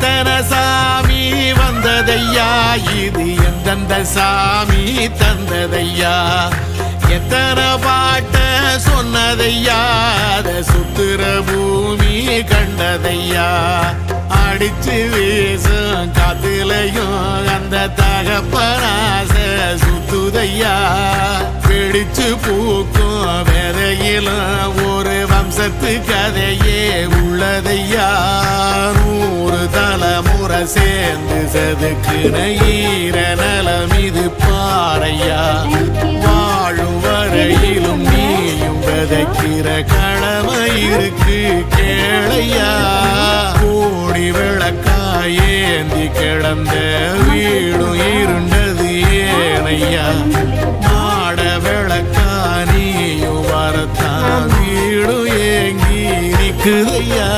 எத்தனை சாமி வந்ததையா, இது எந்தெந்த சாமி தந்ததையா, எத்தனை பாட்ட சொன்னதையா, அத சுத்துற பூமி கண்டதையா, அடிச்சு வீசும் காத்துலையும் அந்த தகப்பனாச சுத்துதையா, பிடிச்சு பூக்கும் வேதையிலும் ஒரு வம்சத்து கதையே உள்ளதையா, 100 தலைமுறை சேர்ந்து செதுக்குன ஈர நலம் இது பாறையா, வாழும் வரையிலும் நீயும் விதைக்கிற கடமை இருக்கு கேளையா, கோடி விளக்காயேந்தி கிடந்த வீடும் இருண்டது ஏனையா, மாட விளக்கா நீயும் வரத்தான் வீடும் ஏங்கி நிக்குதையா.